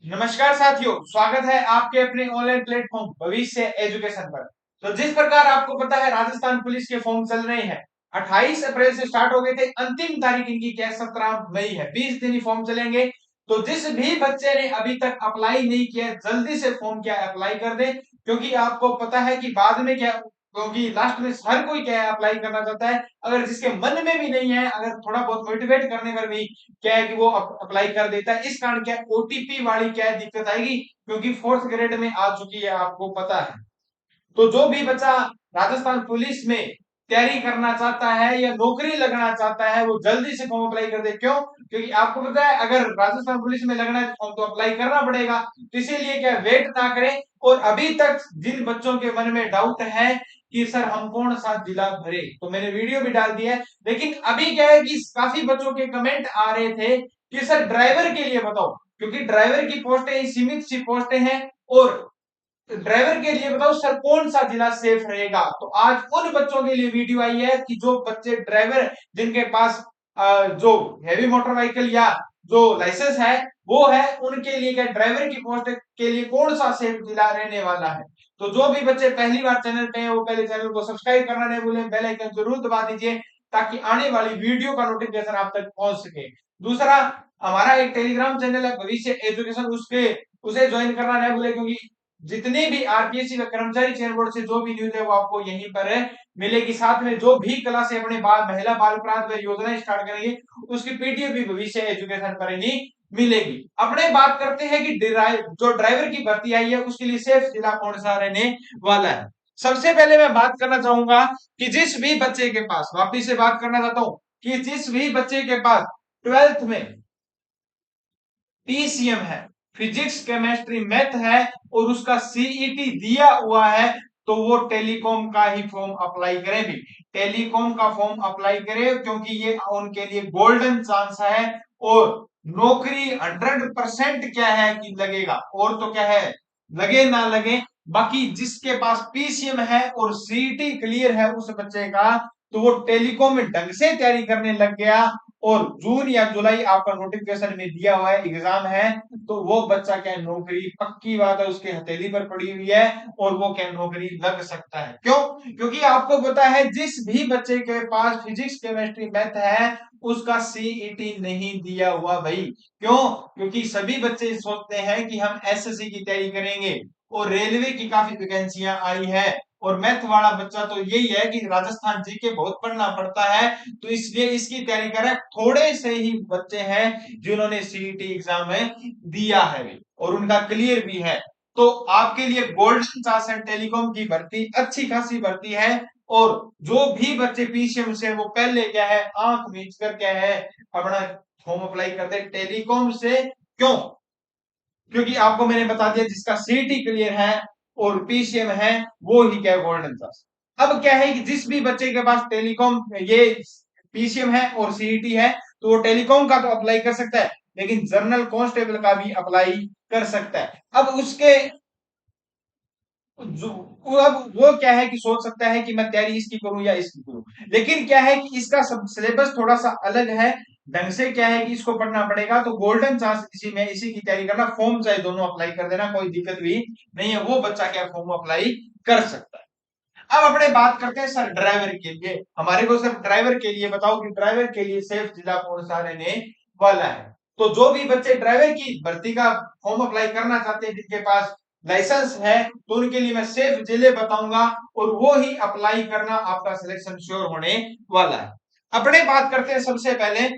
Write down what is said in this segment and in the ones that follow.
नमस्कार साथियों, स्वागत है आपके अपने ऑनलाइन प्लेटफॉर्म भविष्य एजुकेशन पर। तो जिस प्रकार आपको पता है राजस्थान पुलिस के फॉर्म चल रहे हैं। 28 अप्रैल से स्टार्ट हो गए थे, अंतिम तारीख इनकी क्या 17 मई है। 20 दिन ही फॉर्म चलेंगे। तो जिस भी बच्चे ने अभी तक अप्लाई नहीं किया है, जल्दी से फॉर्म क्या अप्लाई कर दे, क्योंकि आपको पता है कि बाद में क्या, क्योंकि लास्ट में हर कोई क्या है अप्लाई करना चाहता है। अगर जिसके मन में भी नहीं है, अगर थोड़ा बहुत मोटिवेट करने पर भी क्या है कि वो अप्लाई कर देता है। इस कारण क्या ओटीपी वाली क्या है दिक्कत आएगी, क्योंकि फोर्थ ग्रेड में आ चुकी है, आपको पता है। तो जो भी बच्चा राजस्थान पुलिस में तैयारी करना चाहता है या नौकरी लगना चाहता है, वो जल्दी से फॉर्म अप्लाई कर दे। क्यों? क्योंकि आपको पता है अगर राजस्थान पुलिस में लगना है तो फॉर्म तो अप्लाई करना पड़ेगा। तो इसीलिए क्या वेट ना करें। और अभी तक जिन बच्चों के मन में डाउट है कि सर हम कौन सा जिला भरे, तो मैंने वीडियो भी डाल दिया है। लेकिन अभी क्या है कि काफी बच्चों के कमेंट आ रहे थे कि सर ड्राइवर के लिए बताओ, क्योंकि ड्राइवर की पोस्टें सीमित सी पोस्टें हैं। और ड्राइवर के लिए बताओ सर कौन सा जिला सेफ रहेगा। तो आज उन बच्चों के लिए वीडियो आई है कि जो बच्चे ड्राइवर जिनके पास जो हैवी मोटर व्हीकल या जो लाइसेंस है वो है, उनके लिए क्या ड्राइवर की पोस्ट के लिए कौन सा सेफ जिला रहने वाला है। तो जो भी बच्चे पहली बार चैनल पे हैं वो पहले चैनल को सब्सक्राइब करना नहीं भूलें, बेल आइकन जरूर दबा दीजिए ताकि आने वाली वीडियो का नोटिफिकेशन आप तक पहुंच सके। दूसरा, हमारा एक टेलीग्राम चैनल है भविष्य एजुकेशन, उसके उसे ज्वाइन करना नहीं भूले, क्योंकि जितने भी आरपीएससी व कर्मचारी चयन बोर्ड से जो भी न्यूज है वो आपको यहीं पर मिलेगी। साथ में जो भी क्लास अपने महिला बाल अपराध व योजना स्टार्ट करेंगे उसकी पीडीएफ भी भविष्य एजुकेशन पर ही मिलेगी। अपने बात करते हैं कि जो ड्राइवर की भर्ती आई है उसके लिए सेफ जिला कौन सा रहने वाला है। सबसे पहले मैं बात करना चाहूंगा कि जिस भी बच्चे के पास, वापिस से बात करना चाहता हूं कि जिस भी बच्चे के पास 12th में पीसीएम है, फिजिक्स केमिस्ट्री मैथ है और उसका सीईटी दिया हुआ है, तो वो टेलीकॉम का ही फॉर्म अप्लाई करें। भी टेलीकॉम का फॉर्म अप्लाई करें, क्योंकि ये उनके लिए गोल्डन चांस है। और नौकरी 100% क्या है कि लगेगा, और तो क्या है लगे ना लगे। बाकी जिसके पास पीसीएम है और सीईटी क्लियर है उस बच्चे का, तो वो टेलीकॉम में ढंग से तैयारी करने लग गया और जून या जुलाई आपका नोटिफिकेशन में दिया हुआ है एग्जाम है, तो वो बच्चा क्या नौकरी पक्की बात है उसके हथेली पर पड़ी हुई है और वो क्या नौकरी लग सकता है। क्यों? क्योंकि आपको पता है जिस भी बच्चे के पास फिजिक्स केमिस्ट्री मैथ है उसका सीईटी नहीं दिया हुआ भाई। क्यों? क्योंकि सभी बच्चे सोचते हैं कि हम एसएससी की तैयारी करेंगे और रेलवे की काफी वैकेंसियां आई है, और मैथ वाला बच्चा तो यही है कि राजस्थान जीके बहुत पढ़ना पड़ता है, तो इसलिए इसकी तैयारी करें। थोड़े से ही बच्चे हैं जिन्होंने सीईटी एग्जाम में दिया है और उनका क्लियर भी है। तो आपके लिए गोल्डन चांस है, टेलीकॉम की भर्ती अच्छी खासी भर्ती है। और जो भी बच्चे पीसीएम से वो पहले क्या है आंख मीच कर क्या है अपना फॉर्म अप्लाई करते टेलीकॉम से। क्यों? क्योंकि आपको मैंने बता दिया जिसका सीईटी क्लियर है और पीसीएम है वो ही क्या गोल्डन चांस। अब क्या है कि जिस भी बच्चे के पास टेलीकॉम ये पीसीएम है और सीईटी है, तो वो टेलीकॉम का तो अप्लाई कर सकता है, लेकिन जनरल कांस्टेबल का भी अप्लाई कर सकता है। अब उसके जो अब वो क्या है कि सोच सकता है कि मैं तैयारी इसकी करूं या इसकी करूं, लेकिन क्या है कि इसका सब सिलेबस थोड़ा सा अलग है। ढंग से क्या है कि इसको पढ़ना पड़ेगा, तो गोल्डन चांस इसी में इसी की तैयारी करना। फॉर्म चाहे दोनों अप्लाई कर देना, कोई दिक्कत भी नहीं है, वो बच्चा क्या फॉर्म अप्लाई कर सकता है। अब अपने बात करते हैं सर ड्राइवर के लिए। हमारे को सर ड्राइवर के लिए बताओ कि ड्राइवर के लिए सेफ जिला कौन सा रहने वाला है। तो जो भी बच्चे ड्राइवर की भर्ती का फॉर्म अप्लाई करना चाहते हैं जिनके पास लाइसेंस है, तो उनके लिए मैं सेफ जिले बताऊंगा और वो ही अप्लाई करना, आपका सिलेक्शन श्योर होने वाला है। अपने बात करते हैं सबसे पहले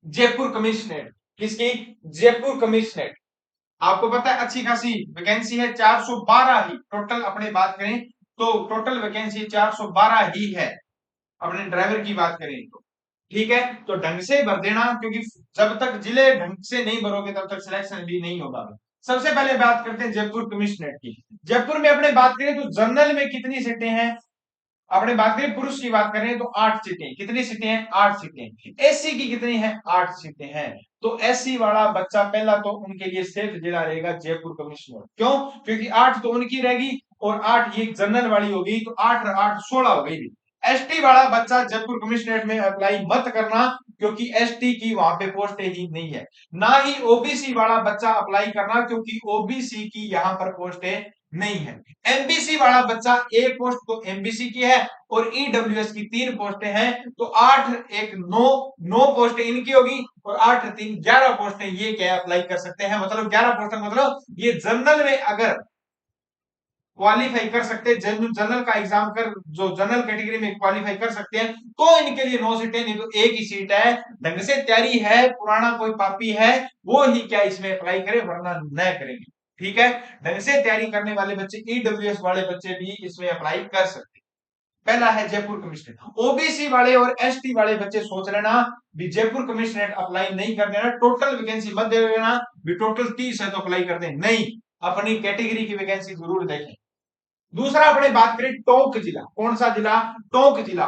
जयपुर कमिश्नरेट। किसकी? जयपुर कमिश्नरेट। आपको पता है अच्छी खासी वैकेंसी है, 412 ही टोटल। अपने बात करें तो टोटल वैकेंसी 412 ही है, अपने ड्राइवर की बात करें तो। ठीक है, तो ढंग से भर देना, क्योंकि जब तक जिले ढंग से नहीं भरोगे तब तक सिलेक्शन भी नहीं होगा। सबसे पहले बात करते हैं जयपुर कमिश्नरेट की। जयपुर में अपने बात करें तो जनरल में कितनी सीटें हैं। अपने बात करें पुरुष की बात करें तो 8 सीटें। कितनी सीटें हैं? 8 सीटें। एससी की कितनी है? 8 सीटें हैं। तो एससी वाला बच्चा पहला तो उनके लिए सेफ जिला रहेगा जयपुर कमिश्नर। क्यों? क्योंकि 8 तो उनकी रहेगी और 8 ये जनरल वाली होगी, तो 8 और 8 16 हो गई। एसटी वाला बच्चा जयपुर कमिश्नरेट में अप्लाई मत करना, क्योंकि एसटी की वहां पे पोस्टें ही नहीं है। ना ही ओबीसी वाला बच्चा अप्लाई करना, क्योंकि ओबीसी की यहाँ पर पोस्टें नहीं है। एमबीसी वाला बच्चा एक पोस्ट तो एमबीसी की है और ईडब्ल्यूएस की 3 पोस्टें हैं, तो 8 1 9 पोस्टें इनकी होगी और 8 3 11 पोस्टें ये क्या अप्लाई कर सकते हैं। मतलब 11 पोस्टें, मतलब ये जनरल में अगर क्वालिफाई कर सकते हैं, जनरल का एग्जाम कर जो जनरल कैटेगरी में क्वालिफाई कर सकते हैं, तो इनके लिए 9 सीटें, नहीं तो एक ही सीट है। ढंग से तैयारी है, पुराना कोई पापी है वो ही क्या इसमें अप्लाई करे, वरना न करेंगे। ठीक है, ढंग से तैयारी करने वाले बच्चे, ईडब्ल्यूएस वाले बच्चे भी इसमें अप्लाई कर सकते हैं। पहला है जयपुर कमिश्नरेट। ओबीसी वाले और एसटी वाले बच्चे सोच लेना भी जयपुर कमिश्नरेट अप्लाई नहीं कर देना, टोटल वैकेंसी मत दे देना भी टोटल 30 है तो अप्लाई कर दे, नहीं, अपनी कैटेगरी की वैकेंसी जरूर देखें। दूसरा अपने बात करें टोंक जिला, कौन सा जिला, टोंक जिला।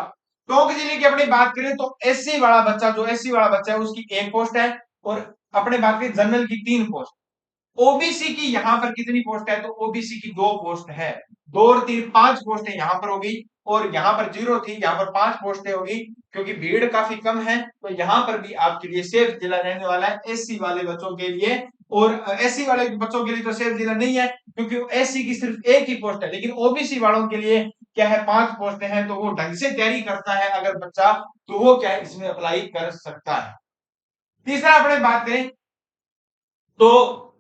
टोंक जिले की अपनी बात करें तो एससी वाला बच्चा, जो एससी वाला बच्चा है उसकी 1 पोस्ट है, और अपने बात करें जनरल की 3 पोस्ट। ओबीसी की यहां पर कितनी पोस्ट है, तो ओबीसी की 2 पोस्ट है, 2 और 3 5 पोस्टें यहां पर होगी, और यहां पर 0 थी, यहां पर 5 पोस्टें होगी, क्योंकि भीड़ काफी कम है, तो यहां पर भी आपके लिए सेफ जिला रहने वाला है एससी वाले बच्चों के लिए। और एससी वाले बच्चों के लिए तो सेफ जिला नहीं है, क्योंकि एससी की सिर्फ एक ही पोस्ट है, लेकिन ओबीसी वालों के लिए क्या है, 5 पोस्टें हैं, तो वो ढंग से तैयारी करता है अगर बच्चा, तो वो क्या है इसमें अप्लाई कर सकता है। तीसरा अपने बात करें तो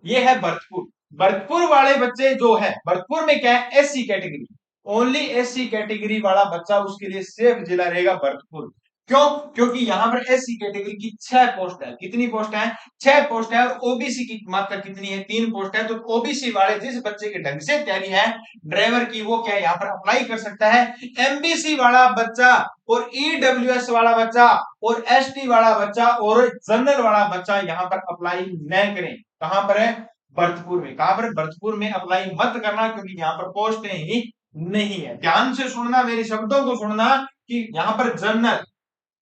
ये है भरतपुर। भरतपुर वाले बच्चे जो है, भरतपुर में क्या है, SC category, only SC category वाला बच्चा, उसके लिए सेफ जिला रहेगा भरतपुर। क्यों, क्योंकि यहां पर एससी कैटेगरी की 6 पोस्ट है, कितनी पोस्ट है, 6 पोस्ट है, और ओबीसी की मात्रा कितनी है, 3 पोस्ट है। तो ओबीसी वाले जिस बच्चे के ढंग से तैयारी है ड्राइवर की, वो क्या यहाँ पर अप्लाई कर सकता है। एमबीसी वाला बच्चा और ईडब्ल्यूएस वाला बच्चा और एसटी वाला बच्चा और जनरल वाला बच्चा यहाँ पर अप्लाई न करें। कहां पर है, भरतपुर में। कहां पर, भरतपुर में अप्लाई मत करना, क्योंकि यहाँ पर पोस्टें ही नहीं है। ध्यान से सुनना, मेरे शब्दों को सुनना, कि यहाँ पर जनरल,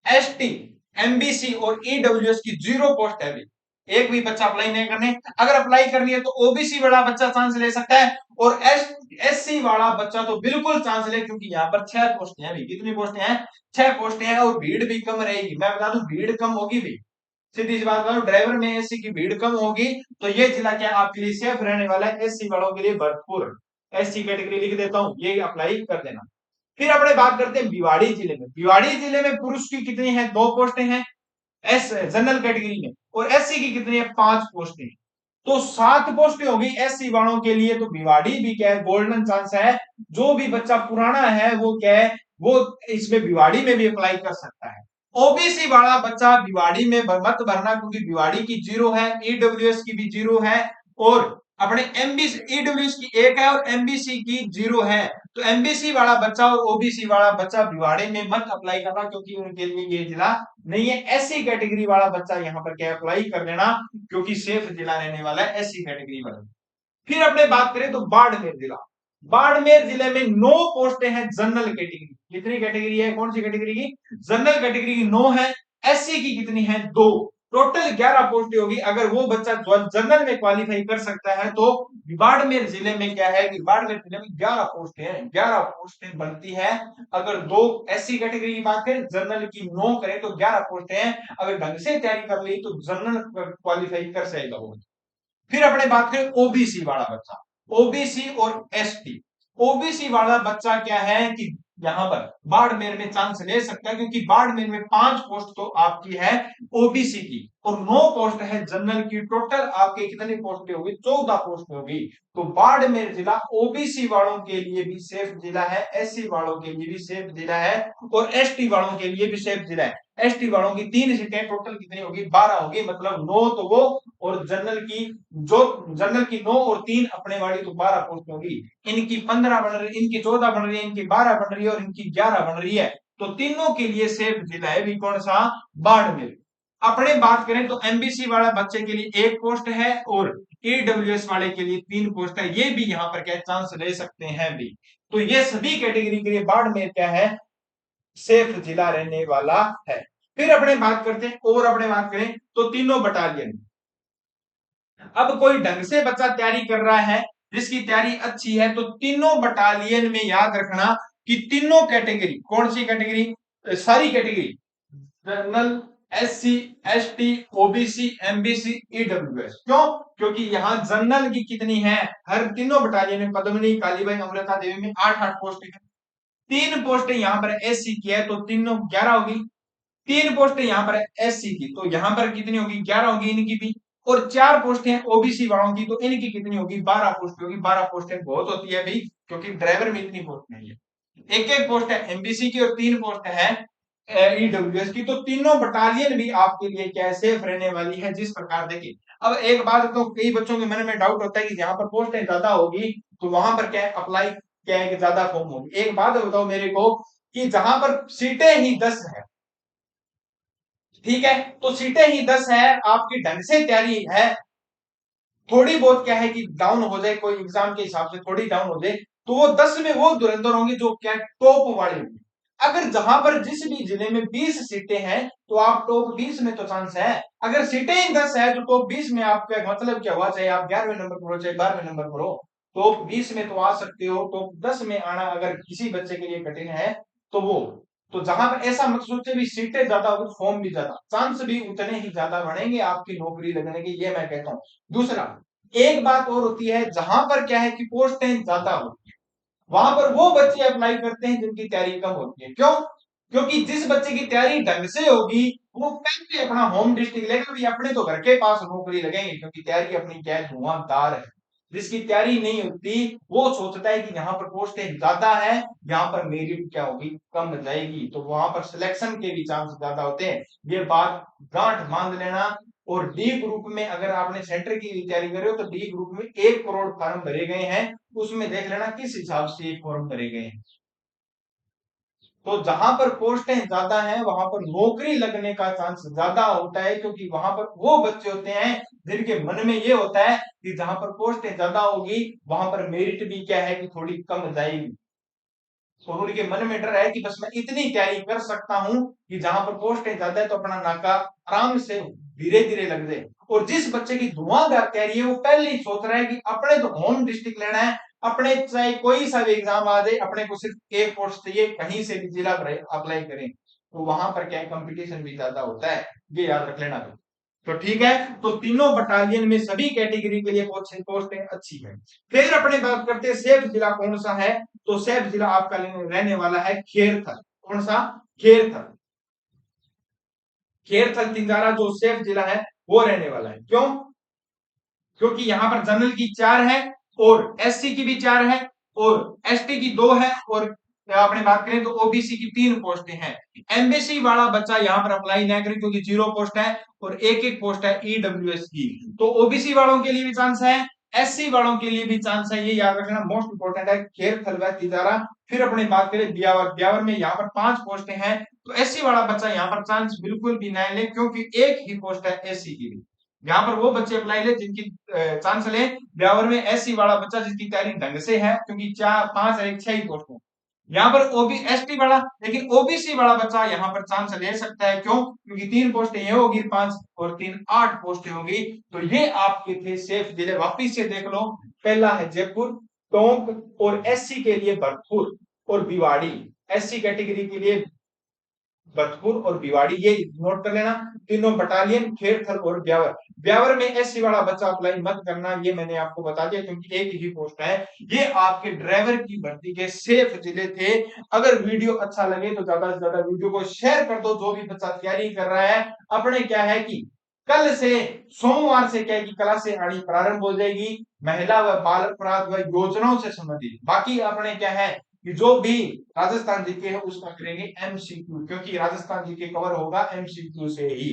एसटी, एमबीसी और ईडब्ल्यूएस की 0 पोस्ट है। एक भी बच्चा अप्लाई नहीं करने, अगर अप्लाई करनी है तो ओबीसी वाला बच्चा चांस ले सकता है, और एससी वाला बच्चा तो बिल्कुल चांस ले, क्योंकि यहाँ पर 6 पोस्टें हैं। कितनी पोस्टें हैं, 6 पोस्टें हैं, और भीड़ भी कम रहेगी। मैं बता दूं, भीड़ कम होगी भी, सीधी सी बात करूं, ड्राइवर में एससी की भीड़ कम होगी, तो ये जिला क्या आपके लिए सेफ रहने वाला है, एससी वालों के लिए भरतपुर। एससी कैटेगरी लिख देता हूं, ये अप्लाई कर देना। फिर अपने बात करते हैं भिवाड़ी जिले में। भिवाड़ी जिले में पुरुष की कितनी है, 2 पोस्टें हैं एस जनरल कैटेगरी में, और एससी की कितनी है, 5 पोस्टें। तो 7 पोस्टें होगी एससी वालों के लिए, तो भिवाड़ी भी क्या है, गोल्डन चांस है। जो भी बच्चा पुराना है वो क्या है, वो इसमें भिवाड़ी में भी अप्लाई कर सकता है। ओबीसी वाला बच्चा भिवाड़ी में मत भरना, क्योंकि भिवाड़ी की 0 है, ईडब्ल्यूएस की भी 0 है, और अपने एमबीसी, ईडब्ल्यूएस की 1 है और एमबीसी की 0 है। तो एमबीसी वाला बच्चा और ओबीसी वाला बच्चा भिवाड़ी में मत अप्लाई करना, क्योंकि उनके लिए ये जिला नहीं है। एससी कैटेगरी वाला बच्चा यहाँ पर क्या अप्लाई कर देना, क्योंकि सेफ जिला रहने वाला है एससी कैटेगरी वाला। फिर अपने बात करें तो बाड़मेर जिला। बाड़मेर जिले में 9 पोस्टें हैं जनरल कैटेगरी। कितनी कैटेगरी है, कौन सी कैटेगरी की, जनरल कैटेगरी की 9 है, एससी की कितनी है, 2। टोटल 11 पोस्टें होगी। अगर वो बच्चा जनरल में क्वालिफाई कर सकता है, तो बाड़मेर जिले में क्या है कि बाड़मेर जिले में 11 पोस्टें हैं, 11 पोस्टें बनती है। अगर 2 एससी कैटेगरी की बात करें, जनरल की 9 करें तो 11 पोस्टें हैं। अगर ढंग से तैयारी कर ली तो जनरल क्वालिफाई कर सकेगा वो। फिर अपने बात करें ओबीसी वाला बच्चा, ओबीसी और एसटी। ओबीसी वाला बच्चा क्या है कि यहां पर बाड़मेर में चांस ले सकता है, क्योंकि बाड़मेर में 5 पोस्ट तो आपकी है ओबीसी की, और 9 पोस्ट है जनरल की। टोटल आपके कितनी पोस्ट होगी, 14 पोस्ट होगी। तो बाड़मेर जिला ओबीसी वालों के लिए भी सेफ जिला है, एससी वालों के लिए भी सेफ जिला है, और एसटी वालों के लिए भी सेफ जिला है। एसटी वालों की 3 सीटें, टोटल कितनी होगी, 12 होगी, मतलब 9 तो वो, और जनरल की जो जनरल की 9 और 3 अपने वाली, तो 12 पोस्ट होगी। इनकी 15 बन रही, इनकी 14 बन रही है, इनकी 12 बन रही है, और इनकी 11 बन रही है। तो तीनों के लिए सेफ जिला है भी कौन सा, बाड़मेर। अपने बात करें तो एमबीसी वाला बच्चे के लिए 1 पोस्ट है, और ईडब्ल्यूएस वाले के लिए 3 पोस्ट है। ये भी यहाँ पर क्या चांस ले सकते हैं भी। तो ये सभी कैटेगरी के लिए बाड़मेर क्या है, सेफ जिला रहने वाला है। फिर अपने बात करते हैं, और अपने बात करें तो तीनों बटालियन। अब कोई ढंग से बच्चा तैयारी कर रहा है, जिसकी तैयारी अच्छी है, तो तीनों बटालियन में याद रखना कि तीनों कैटेगरी, कौन सी कैटेगरी, सारी category, general, SC, ST, OBC, MBC, EWS. क्यों? क्योंकि यहाँ जनरल की कितनी है, हर तीनों बटालियन में पद्मिनी, कालीबाई, अमृता देवी में 8-8 पोस्टें हैं। 3 पोस्टें यहाँ पर एससी की है तो तीनों 11 होगी। 3 पोस्टें यहाँ पर एससी की तो यहाँ पर कितनी होगी, 11 होगी इनकी भी। और 4 पोस्टें ओबीसी वालों की तो इनकी कितनी होगी, 12 पोस्टें होगी। 12 पोस्टें बहुत होती है भाई, क्योंकि ड्राइवर में इतनी पोस्ट नहीं है। एक पोस्ट है एमबीसी की और 3 पोस्ट है ईडब्ल्यूएस की। तो तीनों बटालियन भी आपके लिए क्या सेफ रहने वाली है। जिस प्रकार देखिए, अब एक बात तो कई बच्चों के मन में डाउट होता है कि जहां पर पोस्टें ज्यादा होगी तो वहां पर क्या अप्लाई क्या है कि ज्यादा फॉर्म होगी। एक बात बताओ मेरे को कि जहां पर सीटें ही 10 है, ठीक है, तो सीटें ही 10 है, आपकी ढंग से तैयारी है, थोड़ी बहुत क्या है कि डाउन हो जाए, कोई एग्जाम के हिसाब से थोड़ी डाउन हो जाए, तो वो 10 में वो धुरंधर होंगे जो क्या टॉप वाले होंगे। अगर जहां पर जिस भी जिले में 20 सीटें हैं तो आप टॉप 20 में तो चांस है। अगर सीटें ही 10 है तो टॉप 20 में आपका मतलब क्या हुआ, चाहे आप 11वें नंबर पर हो चाहे 12वें नंबर पर हो, टॉप 20 में तो आ सकते हो। टॉप 10 में आना अगर किसी बच्चे के लिए कठिन है तो वो, तो जहां पर ऐसा मत सोचे भी सीटें ज्यादा होगी फॉर्म भी ज्यादा, चांस भी उतने ही ज्यादा बढ़ेंगे आपकी नौकरी लगने की, ये मैं कहता हूं। दूसरा, एक बात और होती है, जहां पर क्या है कि पोस्टें ज्यादा होती है वहां पर वो बच्चे अप्लाई करते हैं जिनकी तैयारी कम होती है। क्यों? क्योंकि जिस बच्चे की तैयारी ढंग से होगी वो पहले अपना होम डिस्ट्रिक्ट लेगा, भी अपने तो घर के पास नौकरी लगेंगे, क्योंकि तैयारी अपनी क्या है धुआंधार है। जिसकी तैयारी नहीं होती वो सोचता है कि यहाँ पर पोस्टें ज्यादा है, यहाँ पर मेरिट क्या होगी, कम जाएगी, तो वहां पर सिलेक्शन के भी चांस ज्यादा होते हैं। ये बात गांठ बांध लेना। और डी ग्रुप में अगर आपने सेंटर की तैयारी कर रहे हो तो डी ग्रुप में 1 करोड़ फॉर्म भरे गए हैं, उसमें देख लेना किस हिसाब से 1 फॉर्म भरे गए हैं। तो जहां पर पोस्टें ज्यादा हैं वहां पर नौकरी लगने का चांस ज्यादा होता है, क्योंकि वहां पर वो बच्चे होते हैं जिनके मन में ये होता है कि जहां पर पोस्टें ज्यादा होगी वहां पर मेरिट भी क्या है कि थोड़ी कम जाएगी। तो उनके मन में डर है कि बस मैं इतनी तैयारी कर सकता हूं कि जहां पर पोस्टें ज्यादा है तो अपना नाका आराम से धीरे धीरे लग जाए। और जिस बच्चे की धुआंधार तैयारी है वो पहले ही सोच रहा है कि अपने तो होम डिस्ट्रिक्ट लेना है, अपने चाहे कोई सा भी एग्जाम आ जाए अपने को सिर्फ एक पोस्ट चाहिए, कहीं से भी जिला अप्लाई करें, तो वहां पर क्या कंपटीशन भी ज्यादा होता है, ये याद रख लेना। तो ठीक है, तो तीनों बटालियन में सभी कैटेगरी के लिए पोस्टें अच्छी है। फिर अपने बात करते हैं सेफ जिला कौन सा है, तो सेफ जिला आपका रहने वाला है खेरथल। कौन सा? खेरथल। खेरथल तिंगारा जो सेफ जिला है वो रहने वाला है। क्यों? क्योंकि यहां पर जनरल की 4 है और एससी की भी 4 है और एसटी की 2 है और आपने बात करें तो ओबीसी की 3 पोस्टें हैं। एमबीसी वाला बच्चा यहां पर अप्लाई ना करे क्योंकि 0 पोस्ट है और एक पोस्ट है ईडब्ल्यूएस की। तो ओबीसी वालों के लिए भी चांस है, एससी वालों के लिए भी चांस है, ये याद रखना मोस्ट इंपोर्टेंट है। खेर खलवा तिजारा। फिर अपने बात करें ब्यावर, ब्यावर में यहाँ पर 5 पोस्टें हैं, तो एससी वाला बच्चा यहाँ पर चांस बिल्कुल भी ना ले, क्योंकि एक ही पोस्ट है एससी की भी। यहाँ पर वो बच्चे अप्लाई ले जिनकी चांस ले, ब्यावर में एससी वाला बच्चा जिसकी तैयारी ढंग से है, क्योंकि 4 5 एक 6 ही पोस्ट है। यहाँ पर ओबी एसटी वाला, लेकिन ओबीसी वाला बच्चा यहाँ पर चांस ले सकता है। क्यों? क्योंकि 3 पोस्टें ये होगी 5 और 3 8 पोस्टें होगी। तो ये आपके थे सेफ जिले, वापिस से देख लो। पहला है जयपुर, टोंक और एससी के लिए भरतपुर और भिवाड़ी। एससी कैटेगरी के लिए भरतपुर और भिवाड़ी, ये नोट कर लेना। तीनों बटालियन खेरथल और ब्यावर। ब्यावर में एससी वाला बच्चा अप्लाई मत करना, ये मैंने आपको बता दिया, क्योंकि एक ही पोस्ट है। ये आपके ड्राइवर की भर्ती के सेफ जिले थे। अगर वीडियो अच्छा लगे तो ज्यादा से ज्यादा वीडियो को शेयर कर दो। जो भी बच्चा तैयारी कर रहा है, अपने क्या है कि कल से सोमवार से क्या है कि क्लासे आनी प्रारंभ हो जाएगी, महिला व बाल अपराध व योजनाओं से संबंधित। बाकी अपने क्या है कि जो भी राजस्थान जीके है उसका करेंगे एमसीक्यू, क्योंकि राजस्थान जीके कवर होगा एमसीक्यू से ही।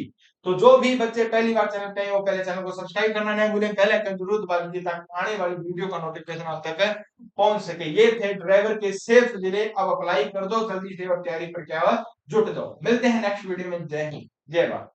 तो जो भी बच्चे पहली बार चैनल पे आए वो पहले चैनल को सब्सक्राइब करना नहीं भूलें, बेल आइकन जरूर दबा दीजिए ताकि आने वाली वीडियो का नोटिफिकेशन आप तक पहुंच सके। ये थे ड्राइवर के सेफ जिले, अब अप्लाई कर दो जल्दी से और तैयारी पर क्या जुट जाओ। मिलते हैं नेक्स्ट वीडियो में। जय हिंद, जय भारत।